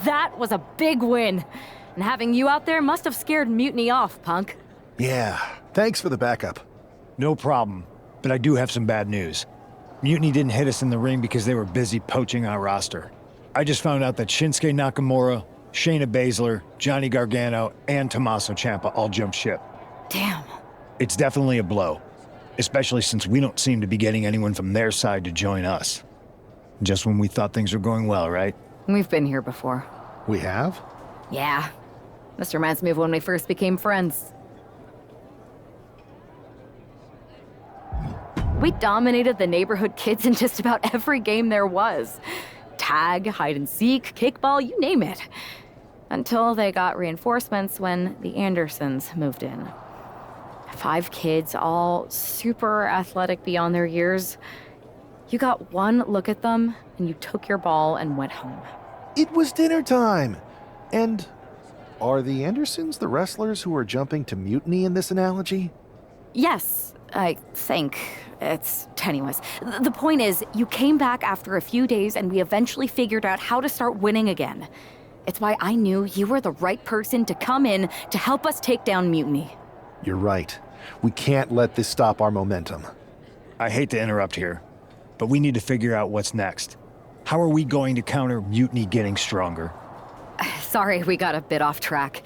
That was a big win. And having you out there must have scared Mutiny off, punk. Yeah, thanks for the backup. No problem, but I do have some bad news. Mutiny didn't hit us in the ring because they were busy poaching our roster. I just found out that Shinsuke Nakamura, Shayna Baszler, Johnny Gargano, and Tommaso Ciampa all jumped ship. Damn. It's definitely a blow, especially since we don't seem to be getting anyone from their side to join us. Just when we thought things were going well, right? We've been here before. We have? Yeah. Mr. reminds me of when we first became friends. We dominated the neighborhood kids in just about every game there was. Tag, hide and seek, kickball, you name it. Until they got reinforcements when the Andersons moved in. 5 kids, all super athletic beyond their years. You got one look at them, and you took your ball and went home. It was dinner time! And are the Andersons the wrestlers who are jumping to Mutiny in this analogy? Yes, I think. It's tenuous. The point is, you came back after a few days and we eventually figured out how to start winning again. It's why I knew you were the right person to come in to help us take down Mutiny. You're right. We can't let this stop our momentum. I hate to interrupt here, but we need to figure out what's next. How are we going to counter Mutiny getting stronger? Sorry, we got a bit off track.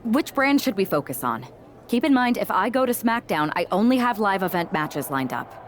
Which brand should we focus on? Keep in mind, if I go to SmackDown, I only have live event matches lined up.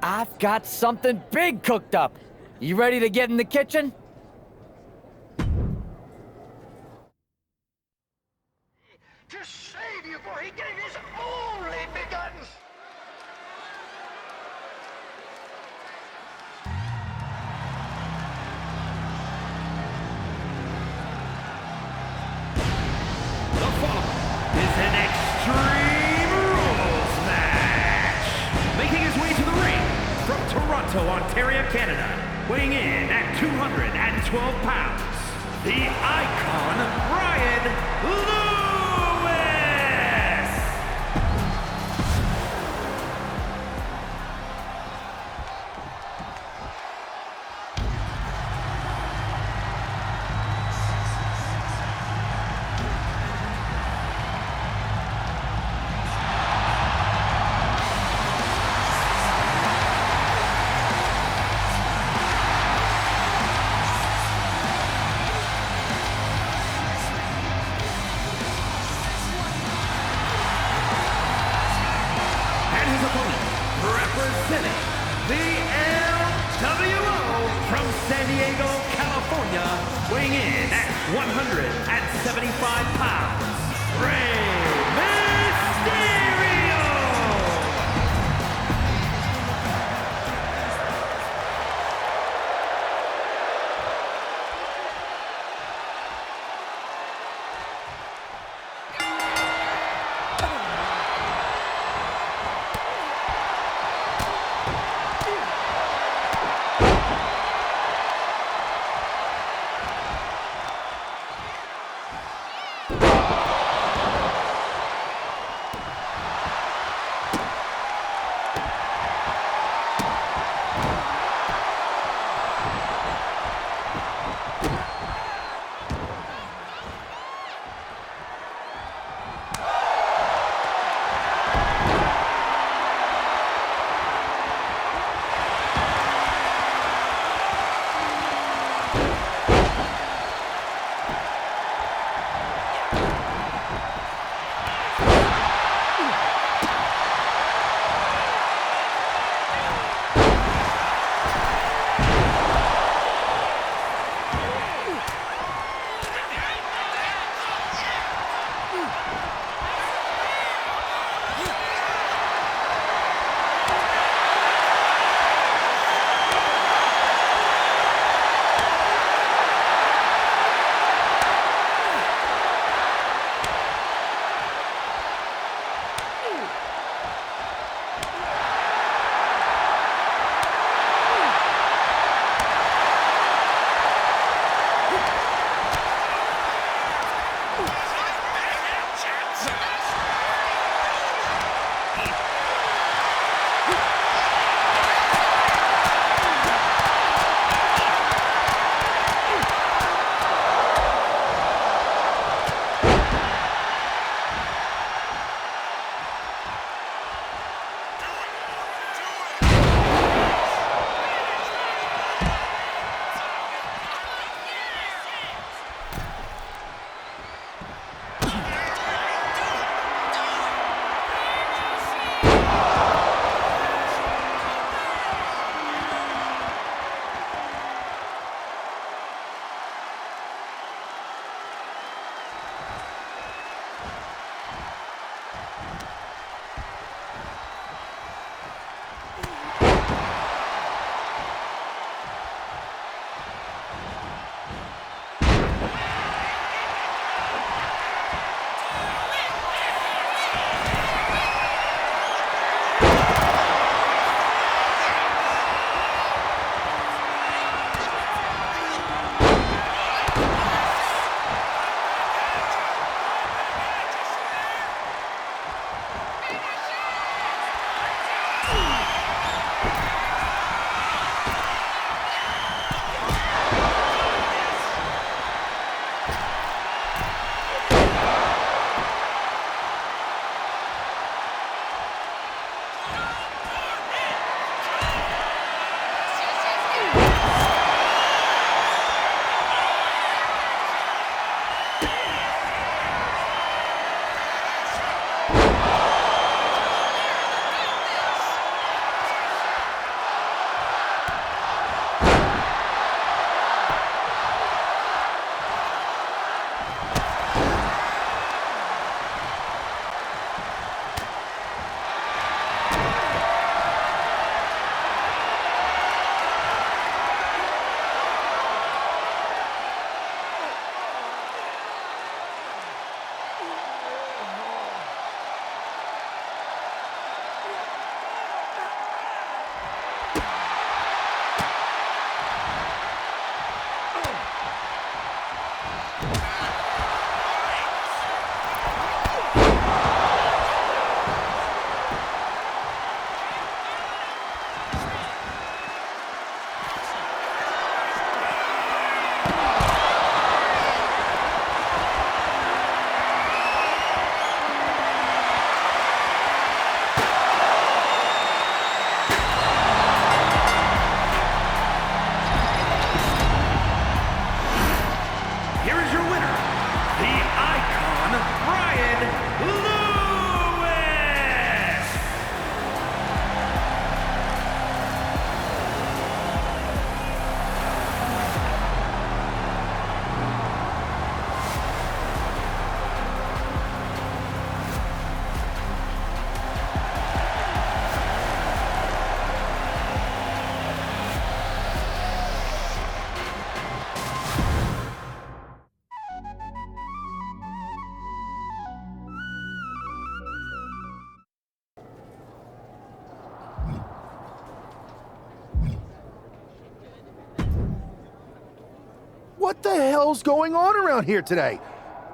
I've got something big cooked up. You ready to get in the kitchen? To save you, for he gave his only begotten. The following is an Extreme Rules match. Making his way to the ring from Toronto, Ontario, Canada, weighing in at 212 pounds, the Icon, Brian Lewis! Representing the LWO from San Diego, California, weighing in at 175 pounds, Rey Mysterio! What the hell's going on around here today?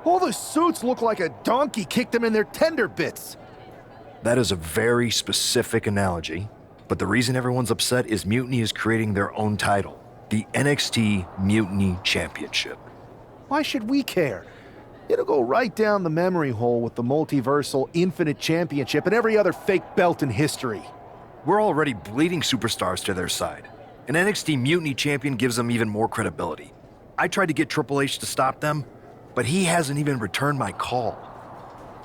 All the suits look like a donkey kicked them in their tender bits. That is a very specific analogy, but the reason everyone's upset is Mutiny is creating their own title, the NXT Mutiny Championship. Why should we care? It'll go right down the memory hole with the multiversal Infinite Championship and every other fake belt in history. We're already bleeding superstars to their side. An NXT Mutiny champion gives them even more credibility. I tried to get Triple H to stop them, but he hasn't even returned my call.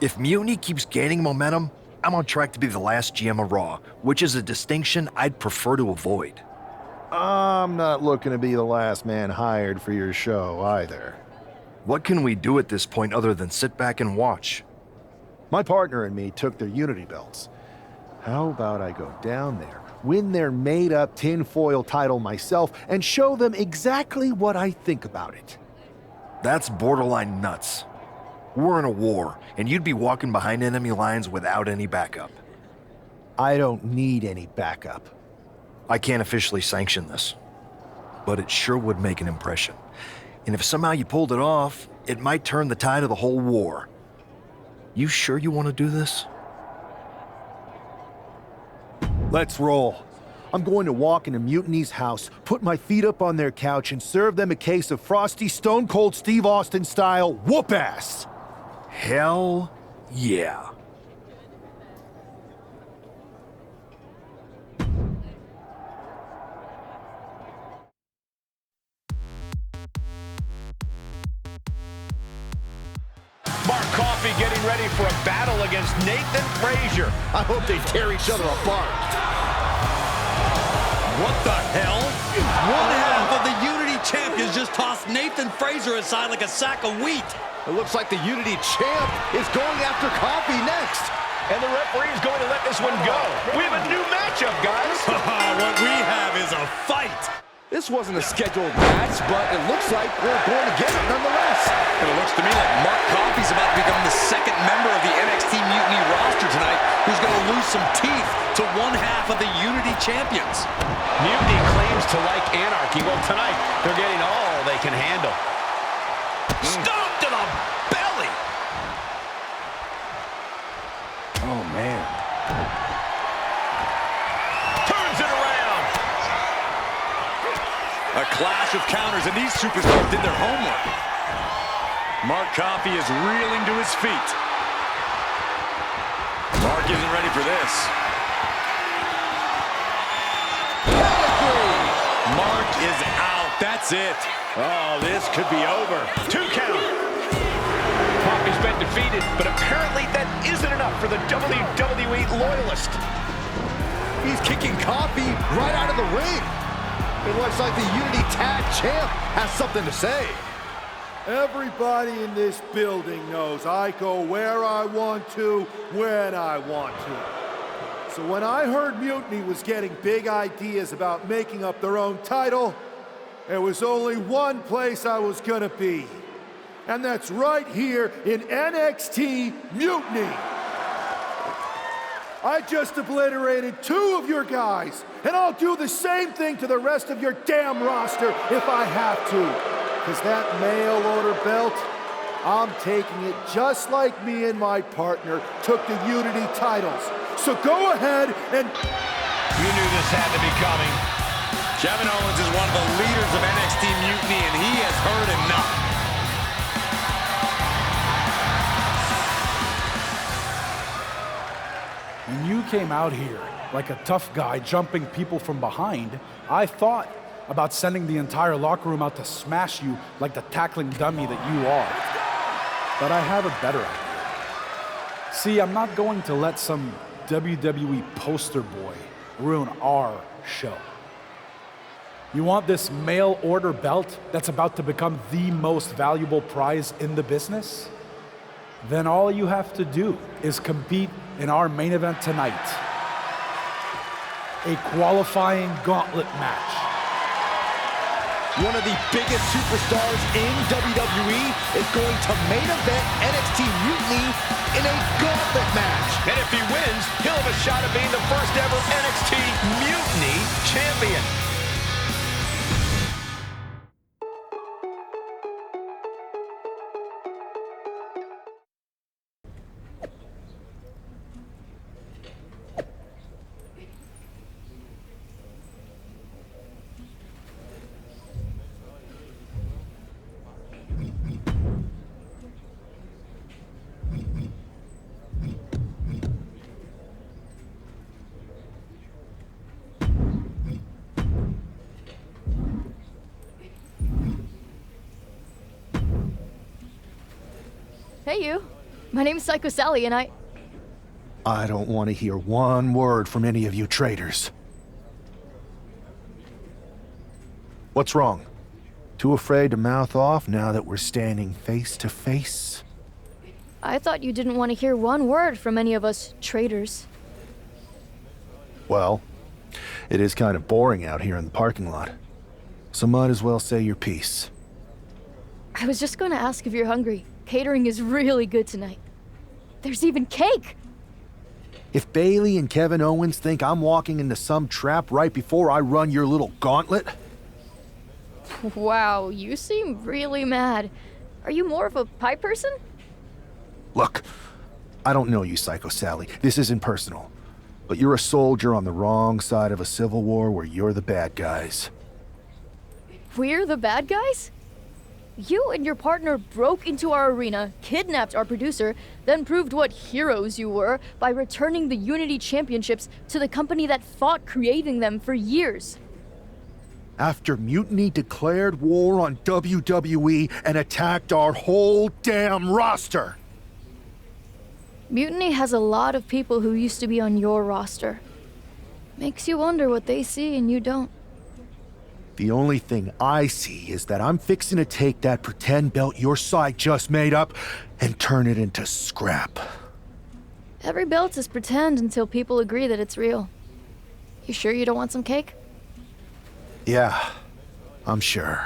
If Mutiny keeps gaining momentum, I'm on track to be the last GM of Raw, which is a distinction I'd prefer to avoid. I'm not looking to be the last man hired for your show either. What can we do at this point other than sit back and watch? My partner and me took their Unity belts. How about I go down there, win their made-up tinfoil title myself, and show them exactly what I think about it? That's borderline nuts. We're in a war, and you'd be walking behind enemy lines without any backup. I don't need any backup. I can't officially sanction this, but it sure would make an impression. And if somehow you pulled it off, it might turn the tide of the whole war. You sure you want to do this? Let's roll. I'm going to walk into Mutiny's house, put my feet up on their couch, and serve them a case of frosty Stone Cold Steve Austin style whoop-ass. Hell yeah. Mark Coffey getting ready for a battle against Nathan Frazier. I hope they tear each other apart. What the hell? One half of the Unity champions just tossed Nathan Frazier aside like a sack of wheat. It looks like the Unity champ is going after Coffey next. And the referee is going to let this one go. We have a new matchup, guys. What we have is a fight. This wasn't a scheduled match, but it looks like we're going to get it nonetheless. And it looks to me like Mark Coffey's about to become the second member of the NXT Mutiny roster tonight who's going to lose some teeth to one half of the Unity champions. Mutiny claims to like anarchy. Well, tonight, they're getting all they can handle. Stomp to the belly. Oh, man. Turns it around. A clash of counters, and these superstars did their homework. Mark Coffey is reeling to his feet. Mark isn't ready for this. Mark is out. That's it. Oh, this could be over. 2 count. Coffey's been defeated, but apparently that isn't enough for the WWE loyalist. He's kicking Coffey right out of the ring. It looks like the Unity Tag Champ has something to say. Everybody in this building knows I go where I want to, when I want to. So when I heard Mutiny was getting big ideas about making up their own title, there was only one place I was gonna be. And that's right here in NXT Mutiny. I just obliterated 2 of your guys, and I'll do the same thing to the rest of your damn roster if I have to. Because that mail order belt, I'm taking it just like me and my partner took the Unity titles. So go ahead and... You knew this had to be coming. Kevin Owens is one of the leaders of NXT Mutiny, and he has heard enough. When you came out here like a tough guy jumping people from behind, I thought about sending the entire locker room out to smash you like the tackling dummy that you are. But I have a better idea. See, I'm not going to let some WWE poster boy ruin our show. You want this mail order belt that's about to become the most valuable prize in the business? Then all you have to do is compete in our main event tonight. A qualifying gauntlet match. One of the biggest superstars in WWE is going to main event NXT Mutiny in a gauntlet match. And if he wins, he'll have a shot at being the first ever NXT Mutiny champion. Hey, you. My name's Psycho Sally, and I don't want to hear one word from any of you traitors. What's wrong? Too afraid to mouth off now that we're standing face to face? I thought you didn't want to hear one word from any of us traitors. Well, it is kind of boring out here in the parking lot. So might as well say your piece. I was just going to ask if you're hungry. Catering is really good tonight. There's even cake! If Bailey and Kevin Owens think I'm walking into some trap right before I run your little gauntlet... Wow, you seem really mad. Are you more of a pie person? Look, I don't know you, Psycho Sally. This isn't personal. But you're a soldier on the wrong side of a civil war where you're the bad guys. We're the bad guys? You and your partner broke into our arena, kidnapped our producer, then proved what heroes you were by returning the Unity Championships to the company that fought creating them for years. After Mutiny declared war on WWE and attacked our whole damn roster. Mutiny has a lot of people who used to be on your roster. Makes you wonder what they see and you don't. The only thing I see is that I'm fixing to take that pretend belt your side just made up and turn it into scrap. Every belt is pretend until people agree that it's real. You sure you don't want some cake? Yeah, I'm sure.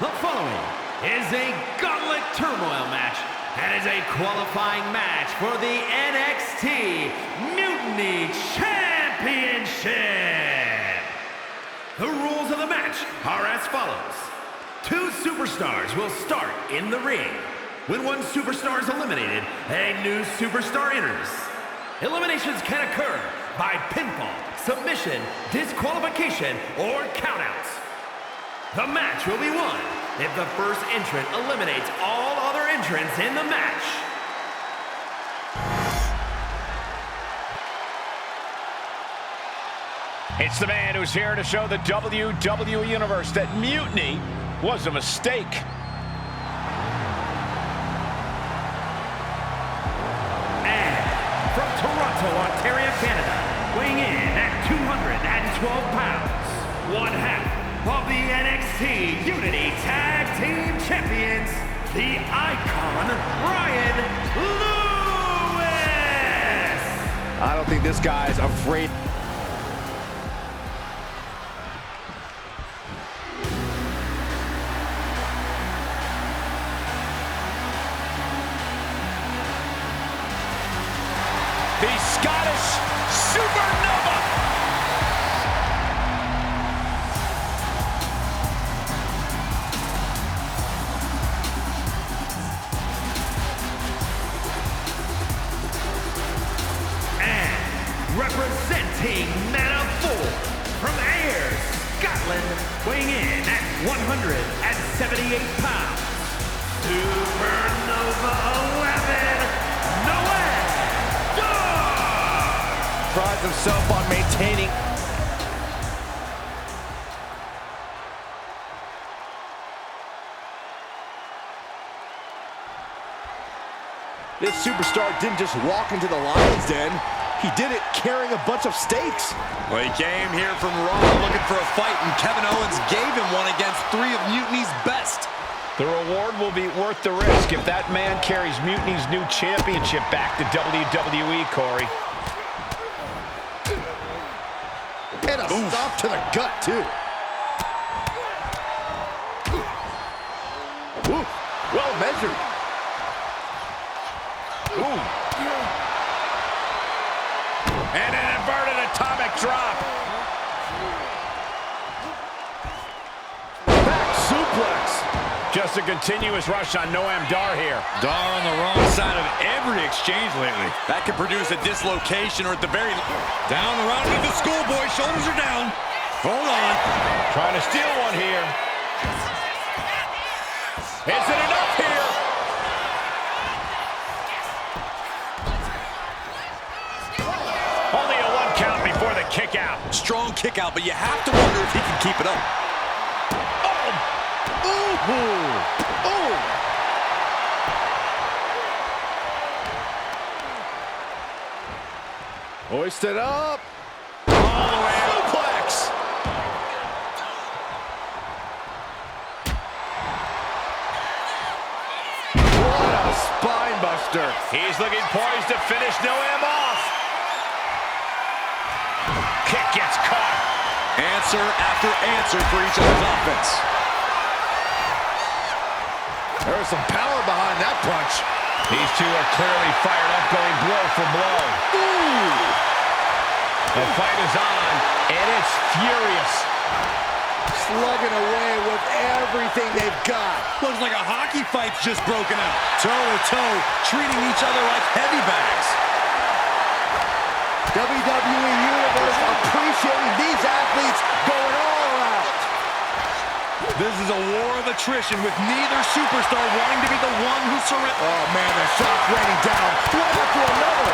The following is a Gauntlet Turmoil match and is a qualifying match for the NXT Mutiny Championship. The rules of the match are as follows. 2 superstars will start in the ring. When one superstar is eliminated, a new superstar enters. Eliminations can occur by pinfall, submission, disqualification, or countouts. The match will be won if the first entrant eliminates all other entrants in the match. It's the man who's here to show the WWE Universe that Mutiny was a mistake. And from Toronto, Ontario, Canada, weighing in at 212 pounds, one half of the NXT Unity Tag Team Champions, the Icon, Ryan Lewis! I don't think this guy's afraid. The Scottish Supernova! Representing Metaphor from Ayr, Scotland, weighing in at 178 pounds, Supernova 11, Noel Dar! Prides himself on maintaining. This superstar didn't just walk into the lion's den. He did it carrying a bunch of stakes. Well, he came here from Raw looking for a fight, and Kevin Owens gave him one against 3 of Mutiny's best. The reward will be worth the risk if that man carries Mutiny's new championship back to WWE, Corey. And a stop to the gut, too. Ooh, well measured. Ooh. And an inverted atomic drop. Back suplex. Just a continuous rush on Noam Dar here. Dar on the wrong side of every exchange lately. That could produce a dislocation or at the very... Down around with the schoolboy. Shoulders are down. Hold on. Trying to steal one here. Is it enough here? Strong kick out, but you have to wonder if he can keep it up. Hoist it up. All the way suplex. What a spine buster. He's looking poised to finish him off. Kick gets caught. Answer after answer for each other's offense. There's some power behind that punch. These two are clearly fired up, going blow for blow. Ooh. The fight is on, and it's furious. Slugging away with everything they've got. Looks like a hockey fight's just broken out. Toe-to-toe, treating each other like heavy bags. WWE Universe appreciating these athletes going all out. This is a war of attrition with neither superstar wanting to be the one who surrenders. Oh, man, the shot's raining down. One after another.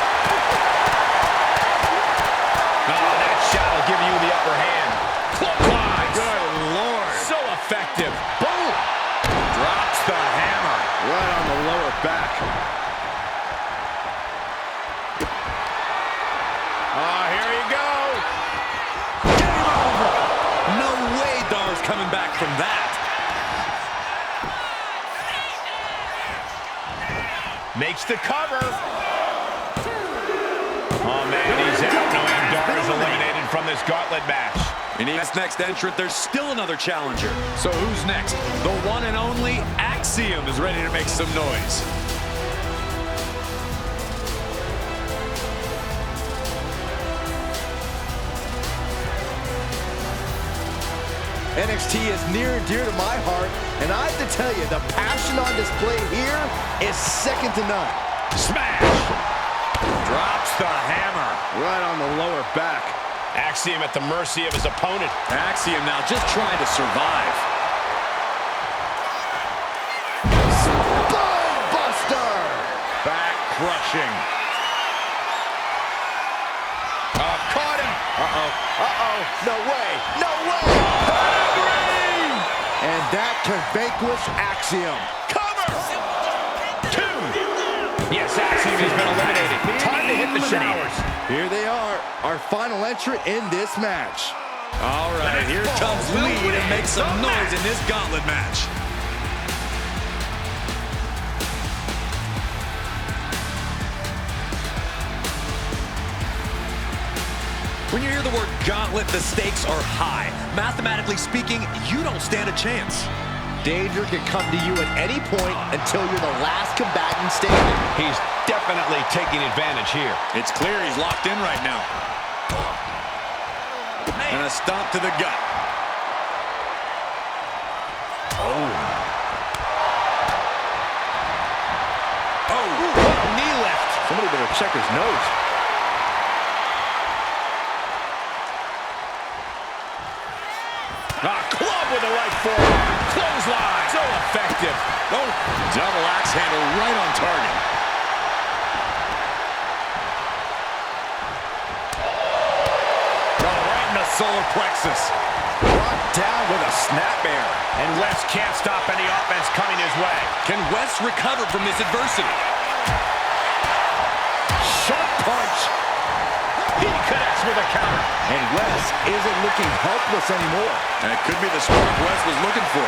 Oh, that shot will give you the upper hand. Clockwise. Good Lord. So effective. Boom. Drops the hammer. Right on the lower back. Here you go. Game over. No way Dar's coming back from that. Makes the cover. Oh, man, he's out. No, and Dar is eliminated from this gauntlet match. And this next entrant, there's still another challenger. So who's next? The one and only Axiom is ready to make some noise. NXT is near and dear to my heart, and I have to tell you, the passion on display here is second to none. Smash! Drops the hammer. Right on the lower back. Axiom at the mercy of his opponent. Axiom now just trying to survive. Spine buster! Back crushing. Caught him. No way! No way! And that can vanquish Axiom. Cover! 2. Yes, Axiom has been eliminated. Time to hit the showers. Here they are, our final entrant in this match. All right, here comes Lee to make some noise in this gauntlet match. When you hear the word gauntlet, the stakes are high. Mathematically speaking, you don't stand a chance. Danger can come to you at any point until you're the last combatant standing. He's definitely taking advantage here. It's clear he's locked in right now. And a stomp to the gut. Oh, what a knee lift. Somebody better check his nose. Club with the right forearm. Clothesline. So effective. Oh, double axe handle right on target. Right in the solar plexus. Brought down with a snap bear. And Wes can't stop any offense coming his way. Can Wes recover from this adversity? Sharp punch. He connects with a counter. And Wes isn't looking helpless anymore. That could be the spark Wes was looking for.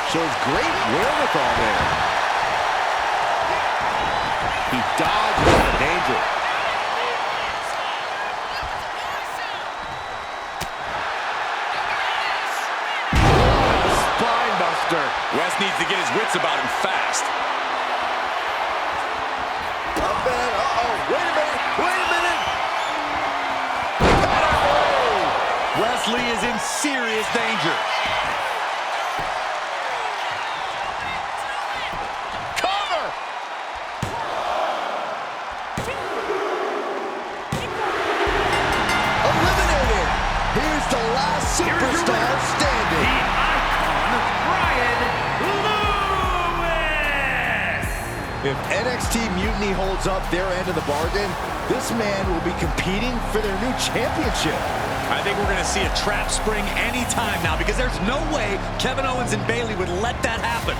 Shows great wherewithal there. He dodged out of danger. Spine buster. Wes needs to get his wits about him fast. Up and, wait a minute, wait a minute. Wesley is in serious danger. Cover! Eliminated. Here's the last superstar standing. The icon, Brian Lewis! If NXT Mutiny holds up their end of the bargain, this man will be competing for their new championship. I think we're going to see a trap spring anytime now because there's no way Kevin Owens and Bayley would let that happen.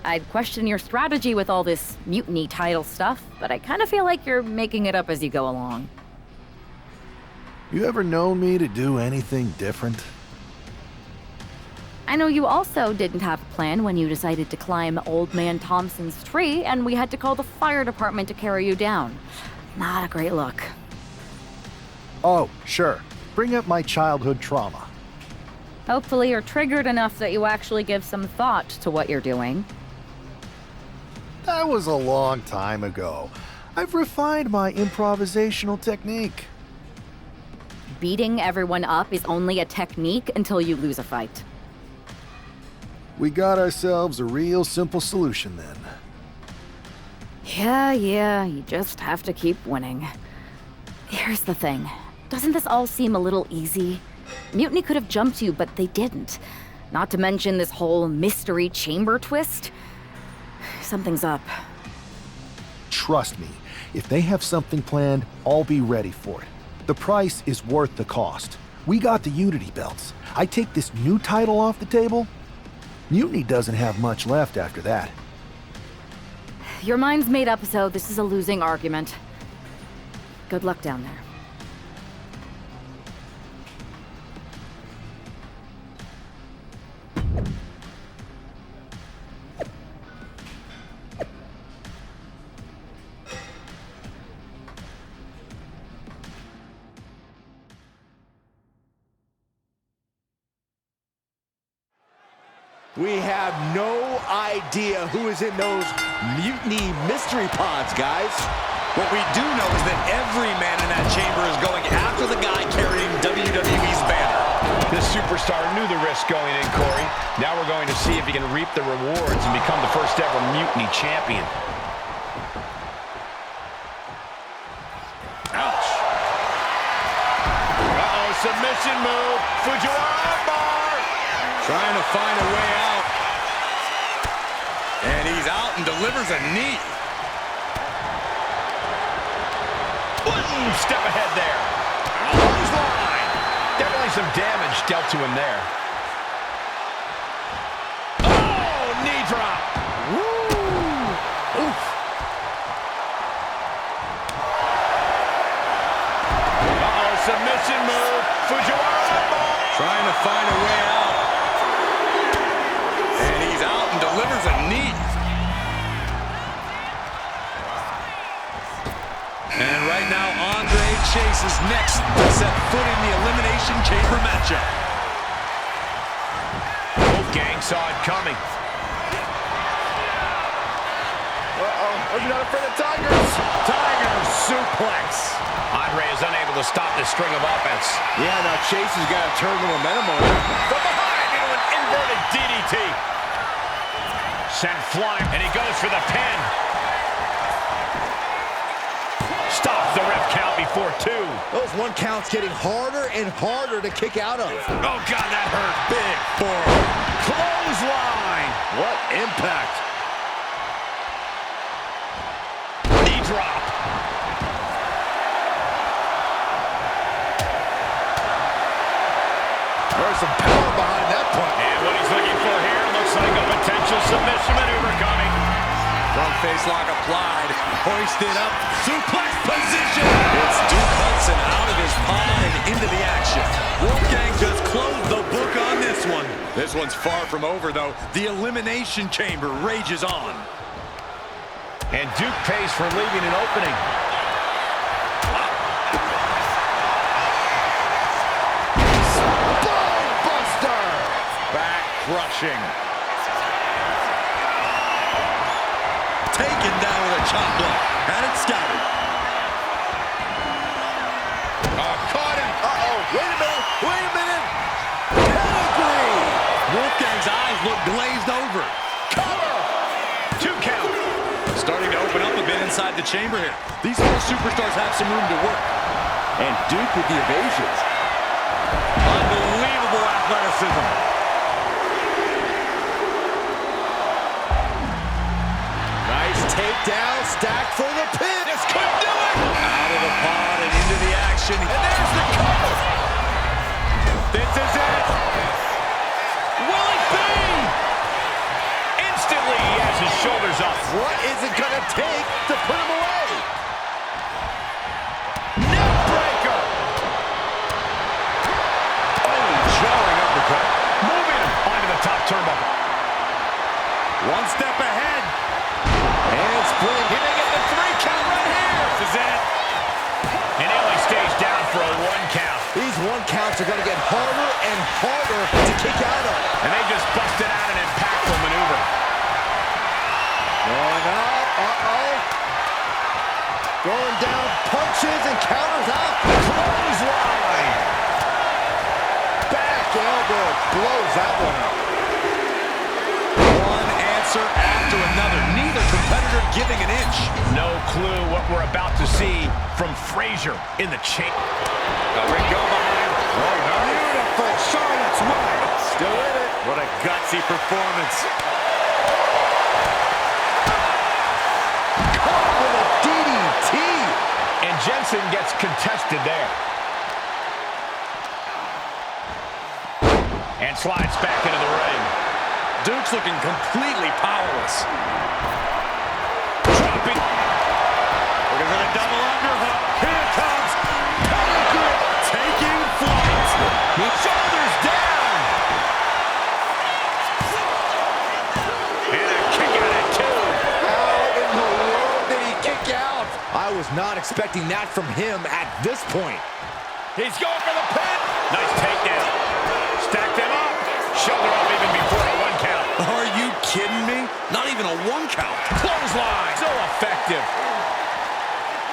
I'd question your strategy with all this mutiny title stuff, but I kind of feel like you're making it up as you go along. You ever known me to do anything different? I know you also didn't have a plan when you decided to climb Old Man Thompson's tree, and we had to call the fire department to carry you down. Not a great look. Oh, sure. Bring up my childhood trauma. Hopefully you're triggered enough that you actually give some thought to what you're doing. That was a long time ago. I've refined my improvisational technique. Beating everyone up is only a technique until you lose a fight. We got ourselves a real simple solution then. Yeah, you just have to keep winning. Here's the thing. Doesn't this all seem a little easy? Mutiny could have jumped you, but they didn't. Not to mention this whole mystery chamber twist. Something's up. Trust me, if they have something planned, I'll be ready for it. The price is worth the cost. We got the Unity belts. I take this new title off the table, Mutiny doesn't have much left after that. Your mind's made up, so this is a losing argument. Good luck down there. We have no idea who is in those mutiny mystery pods, guys. What we do know is that every man in that chamber is going after the guy carrying WWE's banner. This superstar knew the risk going in, Corey. Now we're going to see if he can reap the rewards and become the first ever mutiny champion. Ouch. Uh-oh, submission move. Fujiwara bar. Trying to find a way out. And he's out and delivers a knee. Boom! Step ahead there. Clothesline. Definitely some damage dealt to him there. Oh, knee drop. Woo! Oof. Uh-oh, submission move. Fujiwara bar. Trying to find a way out. And he's out and delivers a knee. And right now, Andre Chase is next to set foot in the Elimination Chamber matchup. Both gangs saw it coming. Uh-oh, are you not afraid of tigers? Tiger suplex. Andre is unable to stop this string of offense. Yeah, now Chase has got to turn the momentum on him. From behind into an inverted DDT. Sent flying, and he goes for the pin. Stops the ref count before 2. Those 1 counts getting harder and harder to kick out of. Oh, God, that hurt big for him. Clothesline. What impact. Knee drop. There's some power behind that punch. And what he's looking for here looks like a potential submission maneuver coming. Front face lock applied. Hoisted up. Suplex position. It's Duke Hudson out of his pod and into the action. Wolfgang just closed the book on this one. This one's far from over, though. The Elimination Chamber rages on. And Duke pays for leaving an opening. Buster! Back crushing. Taken down with a chop block. Had it scouted. superstars look glazed over. Cover! 2 count. Starting to open up a bit inside the chamber here. These four superstars have some room to work. And Duke with the evasions. Unbelievable athleticism. Nice takedown, stacked for the pin. This could do it! Out of the pod and into the action. And there's the cover! This is it. Will it be? Instantly, he has his shoulders up. What is it gonna take to put him away? Neck breaker! Oh, jarring uppercut. Moving him onto the top turnbuckle. One step ahead. And spring. He may get the 3 count right here. This is it. And he only stays down for a 1 count. These 1 counts are gonna get harder and harder to kick out of. And they just busted out an impactful maneuver. Going up, throwing down punches and counters out. Clothesline. Back elbow, blows that one up. One answer after another. Neither competitor giving an inch. No clue what we're about to see from Frazier in the chain. Ring go behind. Oh, beautiful. Charlotte's way. Still in it. What a gutsy performance. Caught with a DDT. And Jensen gets contested there. And slides back into the ring. Duke's looking completely powerless. Dropping. Looking for the double underhook. Here it comes. Pedigree. Taking flight. Shoulders down. And a kick out at 2. How in the world did he kick out? I was not expecting that from him at this point. He's going for the pin. Nice takedown. Stacked him up. Shoulder up even before a 1 count. Are you kidding me? Not even a 1 count. Clothesline. So effective.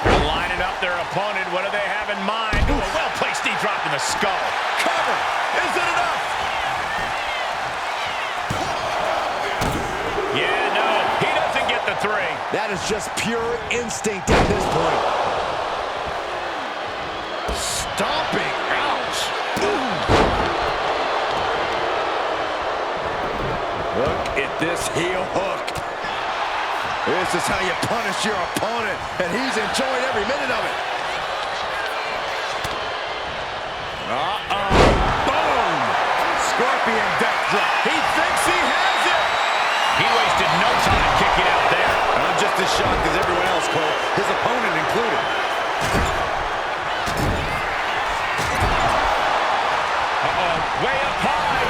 They're lining up their opponent. What do they have in mind? Ooh, a well-placed knee drop in the skull. Cover. Is it enough? Yeah, no. He doesn't get the 3. That is just pure instinct at this point. Stomping. Ouch. Look at this heel hook. This is how you punish your opponent, and he's enjoying every minute of it. Boom! Scorpion death drop. He thinks he has it. He wasted no time kicking out there. I'm just as shocked as everyone else, Cole, his opponent included. Way up high.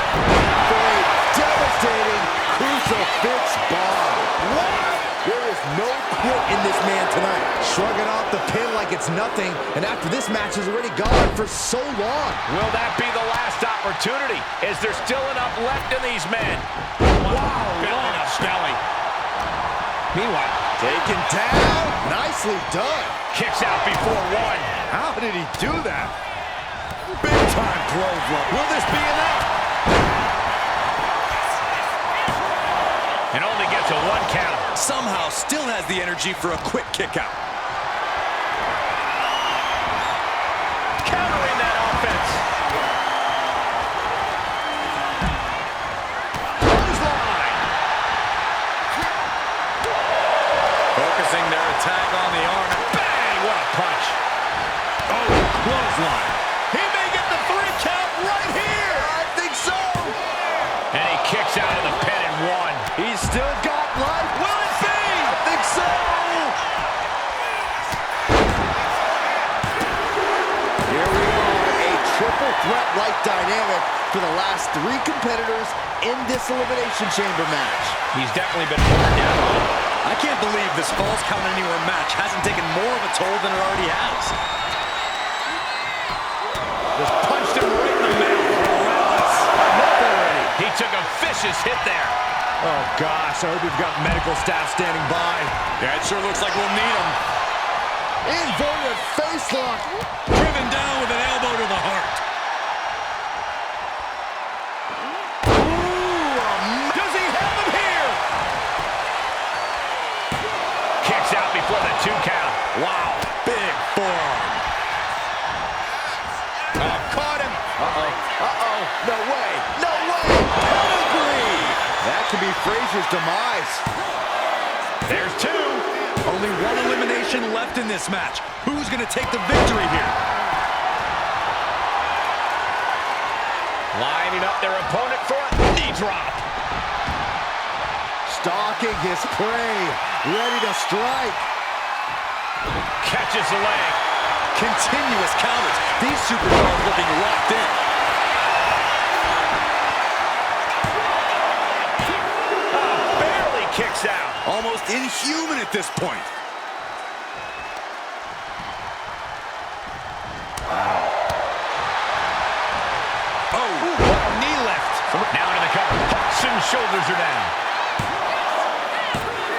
For a devastating crucifix bomb. What? There is no quit in this man tonight. Shrugging off the pin like it's nothing, and after this match is already gone for so long. Will that be the last opportunity? Is there still enough left in these men? Wow, belly to belly. Meanwhile, taken down. Nicely done. Kicks out before 1. How did he do that? Big time clothesline. Will this be enough? And only gets a 1 count. Somehow still has the energy for a quick kick out. Countering that offense. Clothesline. Focusing their attack on the arm. Bang! What a punch. Oh, clothesline. He may get the 3 count right here. I think so. And he kicks out of the pin in 1. He's still got life. Will it be? I think so. Here we are, a triple threat-like dynamic for the last 3 competitors in this Elimination Chamber match. He's definitely been worn down. I can't believe this Falls Count Anywhere match hasn't taken more of a toll than it already has. Just punched him right in the mouth. Relentless. Enough already. He took a vicious hit there. Oh, gosh. I hope we've got medical staff standing by. Yeah, it sure looks like we'll need them. Inverted face lock. Driven down with an elbow to the heart. Ooh, a No way! No way! Pedigree! That could be Fraser's demise. There's two. Only one elimination left in this match. Who's going to take the victory here? Lining up their opponent for a knee drop. Stalking his prey, ready to strike. Catches the leg. Continuous counters. These superstars looking locked in. Barely kicks out. Almost inhuman at this point. Oh, what a knee lift. Now into the cover. Hooks and shoulders are down.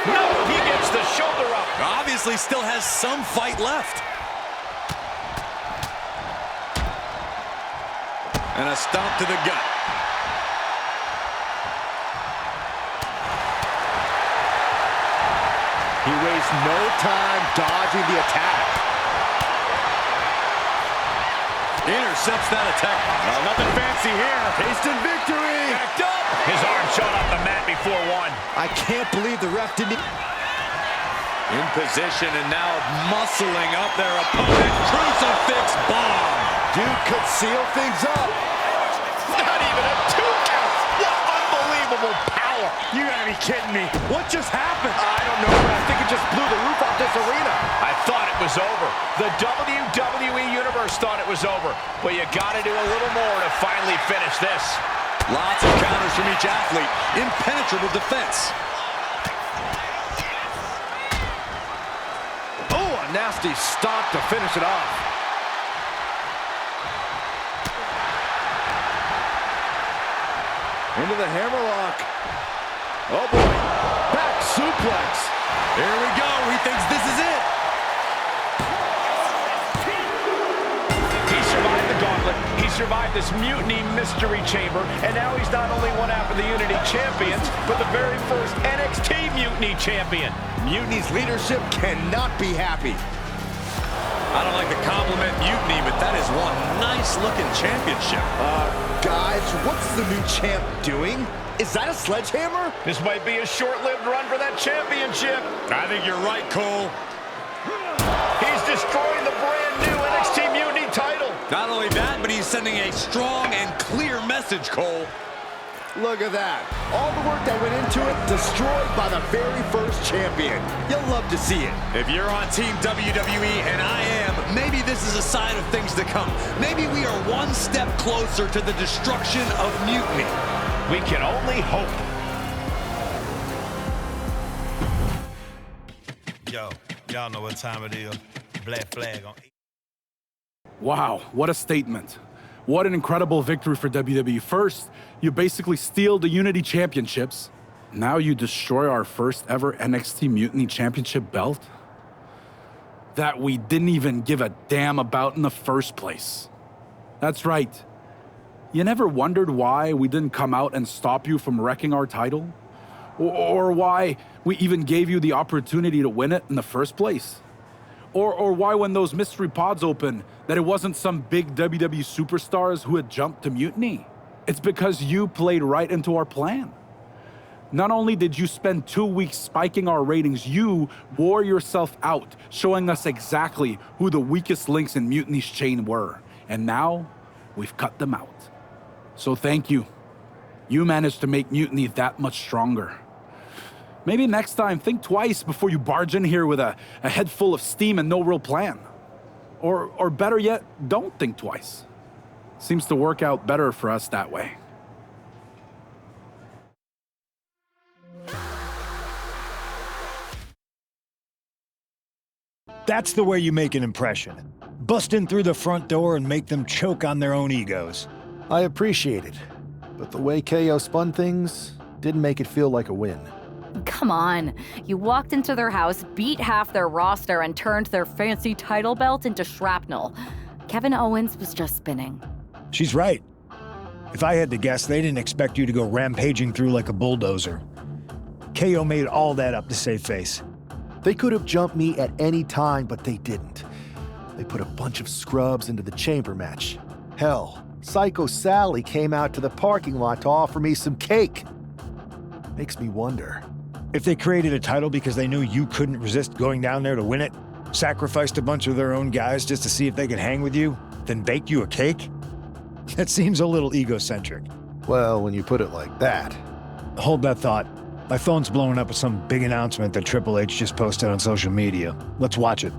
No, he gets the shoulder up. Obviously still has some fight left. And a stomp to the gut. He wastes no time dodging the attack. Intercepts that attack. Nothing fancy here. Tasting victory. Backed up. His arm shot off the mat before one. I can't believe the ref didn't... In position and now muscling up their opponent. Crucifix bomb. Dude could seal things up. Not even a 2 count. What unbelievable power. You gotta be kidding me. What just happened? I don't know, but I think it just blew the roof off this arena. I thought it was over. The WWE Universe thought it was over. But you gotta do a little more to finally finish this. Lots of counters from each athlete. Impenetrable defense. Oh, a nasty stop to finish it off. Into the hammerlock. Oh boy, back suplex. Here we go, he thinks this is it. He survived the gauntlet, he survived this mutiny mystery chamber, and now he's not only one half of the Unity Champions, but the very first NXT Mutiny Champion. Mutiny's leadership cannot be happy. I don't like the compliment Mutiny, but that is one nice-looking championship. Guys, what's the new champ doing? Is that a sledgehammer? This might be a short-lived run for that championship. I think you're right, Cole. He's destroying the brand new NXT Mutiny title. Not only that, but he's sending a strong and clear message, Cole. Look at that. All the work that went into it, destroyed by the very first champion. You'll love to see it. If you're on Team WWE, and I am, maybe this is a sign of things to come. Maybe we are one step closer to the destruction of Mutiny. We can only hope. Yo, y'all know what time it is. Black flag on. Wow, what a statement. What an incredible victory for WWE. First, you basically steal the Unity Championships. Now you destroy our first ever NXT Mutiny Championship belt that we didn't even give a damn about in the first place. That's right. You never wondered why we didn't come out and stop you from wrecking our title? Or why we even gave you the opportunity to win it in the first place? Or why when those mystery pods opened, that it wasn't some big WWE superstars who had jumped to Mutiny? It's because you played right into our plan. Not only did you spend 2 weeks spiking our ratings, you wore yourself out, showing us exactly who the weakest links in Mutiny's chain were. And now, we've cut them out. So thank you. You managed to make Mutiny that much stronger. Maybe next time, think twice before you barge in here with a head full of steam and no real plan. Or better yet, don't think twice. Seems to work out better for us that way. That's the way you make an impression. Bust in through the front door and make them choke on their own egos. I appreciate it, but the way KO spun things didn't make it feel like a win. Come on. You walked into their house, beat half their roster, and turned their fancy title belt into shrapnel. Kevin Owens was just spinning. She's right. If I had to guess, they didn't expect you to go rampaging through like a bulldozer. KO made all that up to save face. They could have jumped me at any time, but they didn't. They put a bunch of scrubs into the chamber match. Hell, Psycho Sally came out to the parking lot to offer me some cake. Makes me wonder. If they created a title because they knew you couldn't resist going down there to win it, sacrificed a bunch of their own guys just to see if they could hang with you, then baked you a cake? That seems a little egocentric. Well, when you put it like that. Hold that thought. My phone's blowing up with some big announcement that Triple H just posted on social media. Let's watch it.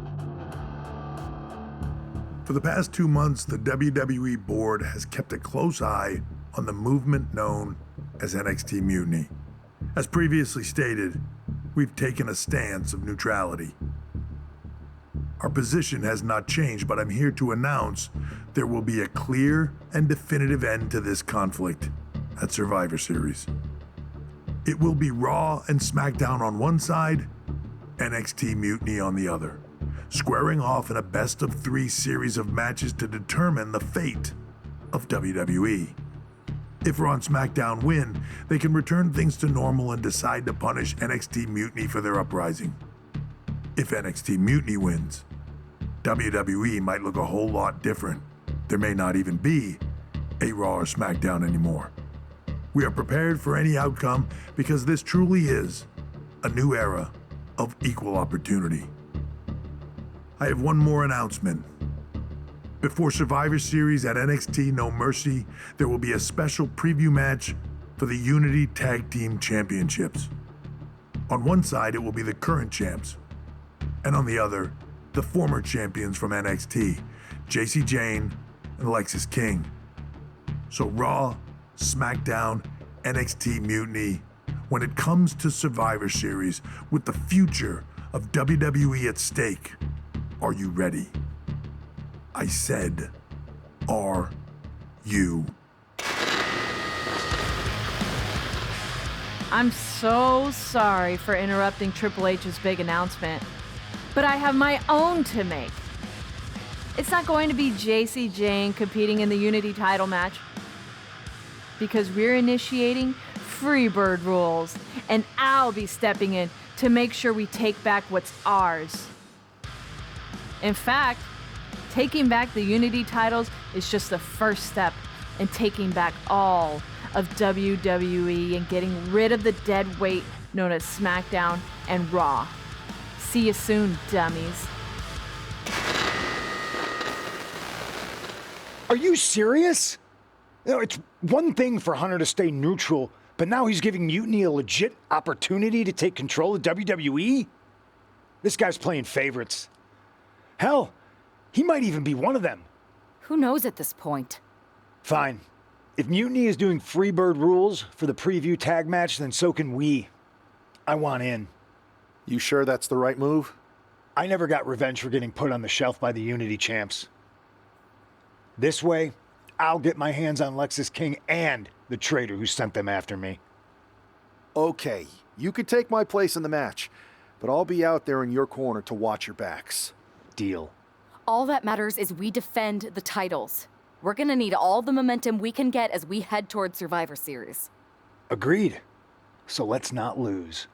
For the past 2 months, the WWE board has kept a close eye on the movement known as NXT Mutiny. As previously stated, we've taken a stance of neutrality. Our position has not changed, but I'm here to announce there will be a clear and definitive end to this conflict at Survivor Series. It will be Raw and SmackDown on one side, NXT Mutiny on the other, squaring off in a best-of-3 series of matches to determine the fate of WWE. If Raw and SmackDown win, they can return things to normal and decide to punish NXT Mutiny for their uprising. If NXT Mutiny wins, WWE might look a whole lot different. There may not even be a Raw or SmackDown anymore. We are prepared for any outcome because this truly is a new era of equal opportunity. I have one more announcement. Before Survivor Series at NXT No Mercy, there will be a special preview match for the Unity Tag Team Championships. On one side, it will be the current champs, and on the other, the former champions from NXT, Jacy Jayne and Alexis King. So Raw, SmackDown, NXT Mutiny, when it comes to Survivor Series with the future of WWE at stake, are you ready? I said, are you? I'm so sorry for interrupting Triple H's big announcement, but I have my own to make. It's not going to be Jacy Jayne competing in the Unity title match, because we're initiating Freebird rules, and I'll be stepping in to make sure we take back what's ours. In fact, taking back the Unity titles is just the first step in taking back all of WWE and getting rid of the dead weight known as SmackDown and Raw. See you soon, dummies. Are you serious? You know, it's one thing for Hunter to stay neutral, but now he's giving Mutiny a legit opportunity to take control of WWE? This guy's playing favorites. Hell, he might even be one of them. Who knows at this point? Fine. If Mutiny is doing Freebird rules for the preview tag match, then so can we. I want in. You sure that's the right move? I never got revenge for getting put on the shelf by the Unity champs. This way, I'll get my hands on Alexis King and the traitor who sent them after me. Okay, you could take my place in the match, but I'll be out there in your corner to watch your backs. Deal. All that matters is we defend the titles. We're gonna need all the momentum we can get as we head towards Survivor Series. Agreed. So let's not lose.